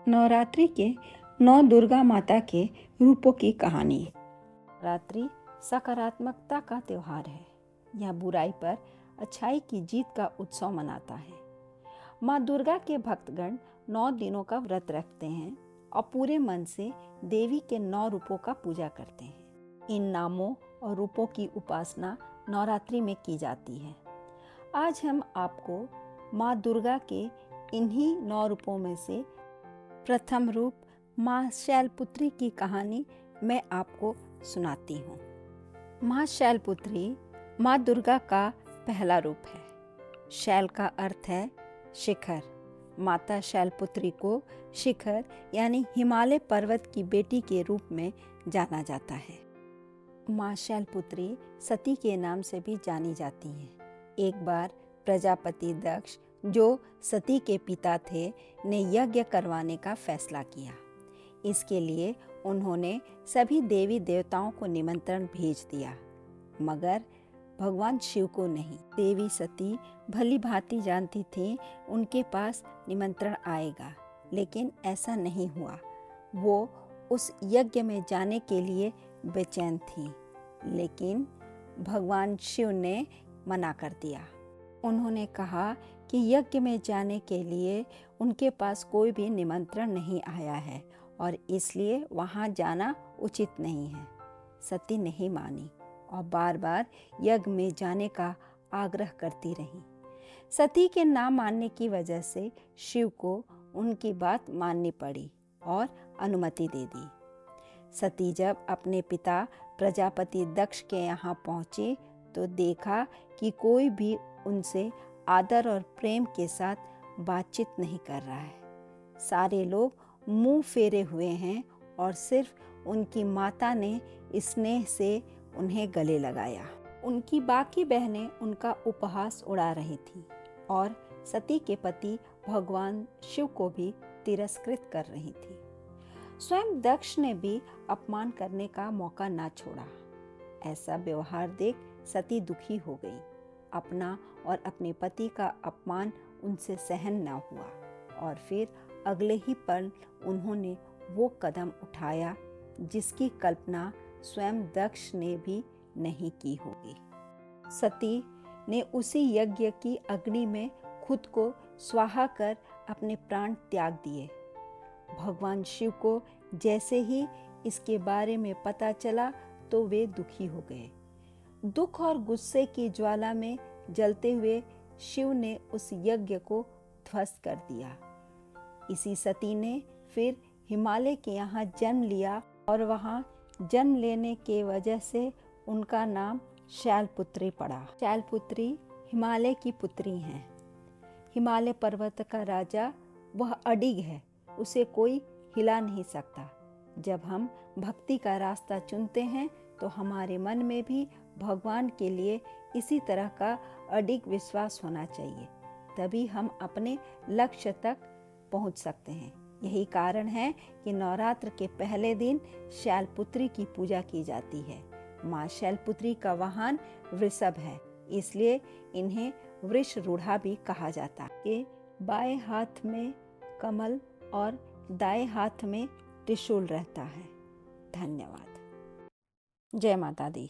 नवरात्रि के 9 दुर्गा माता के रूपों की कहानी। नवरात्रि सकारात्मकता का त्यौहार है। यह बुराई पर अच्छाई की जीत का उत्सव मनाता है। माँ दुर्गा के भक्तगण 9 दिनों का व्रत रखते हैं और पूरे मन से देवी के 9 रूपों का पूजा करते हैं। इन नामों और रूपों की उपासना नवरात्रि में की जाती है। आज हम आपको माँ दुर्गा के इन्हीं 9 रूपों में से प्रथम रूप माँ शैलपुत्री की कहानी मैं आपको सुनाती हूँ। माँ शैलपुत्री माँ दुर्गा का पहला रूप है। शैल का अर्थ है शिखर। माता शैलपुत्री को शिखर यानी हिमालय पर्वत की बेटी के रूप में जाना जाता है। माँ शैलपुत्री सती के नाम से भी जानी जाती है। एक बार प्रजापति दक्ष, जो सती के पिता थे, ने यज्ञ करवाने का फैसला किया। इसके लिए उन्होंने सभी देवी देवताओं को निमंत्रण भेज दिया, मगर भगवान शिव को नहीं। देवी सती भली भांति जानती थी उनके पास निमंत्रण आएगा, लेकिन ऐसा नहीं हुआ। वो उस यज्ञ में जाने के लिए बेचैन थी, लेकिन भगवान शिव ने मना कर दिया। उन्होंने कहा कि यज्ञ में जाने के लिए उनके पास कोई भी निमंत्रण नहीं आया है और इसलिए वहाँ जाना उचित नहीं है। सती नहीं मानी और बार बार यज्ञ में जाने का आग्रह करती रही। सती के ना मानने की वजह से शिव को उनकी बात माननी पड़ी और अनुमति दे दी। सती जब अपने पिता प्रजापति दक्ष के यहाँ पहुँची तो देखा कि कोई भी उनसे आदर और प्रेम के साथ बातचीत नहीं कर रहा है। सारे लोग मुंह फेरे हुए हैं और सिर्फ उनकी माता ने स्नेह से उन्हें गले लगाया। उनकी बाकी बहनें उनका उपहास उड़ा रही थीं और सती के पति भगवान शिव को भी तिरस्कृत कर रही थी। स्वयं दक्ष ने भी अपमान करने का मौका ना छोड़ा। ऐसा व्यवहार देख सती दुखी हो गई। अपना और अपने पति का अपमान उनसे सहन न हुआ और फिर अगले ही पल उन्होंने वो कदम उठाया जिसकी कल्पना स्वयं दक्ष ने भी नहीं की होगी। सती ने उसी यज्ञ की अग्नि में खुद को स्वाहा कर अपने प्राण त्याग दिए। भगवान शिव को जैसे ही इसके बारे में पता चला तो वे दुखी हो गए। दुख और गुस्से की ज्वाला में जलते हुए शिव ने उस यज्ञ को ध्वस्त कर दिया। इसी सती ने फिर हिमालय के यहाँ जन्म लिया और वहाँ जन्म लेने के वजह से उनका नाम शैलपुत्री पड़ा। शैलपुत्री हिमालय की पुत्री हैं। हिमालय पर्वत का राजा वह अडिग है, उसे कोई हिला नहीं सकता। जब हम भक्ति का रास्ता चुनते हैं तो हमारे मन में भी भगवान के लिए इसी तरह का अडिग विश्वास होना चाहिए, तभी हम अपने लक्ष्य तक पहुंच सकते हैं। यही कारण है कि नवरात्र के पहले दिन शैलपुत्री की पूजा की जाती है। माँ शैलपुत्री का वाहन वृषभ है, इसलिए इन्हें वृषरूढ़ा भी कहा जाता है। के बाएं हाथ में कमल और दाएं हाथ में त्रिशूल रहता है। धन्यवाद। जय माता दी।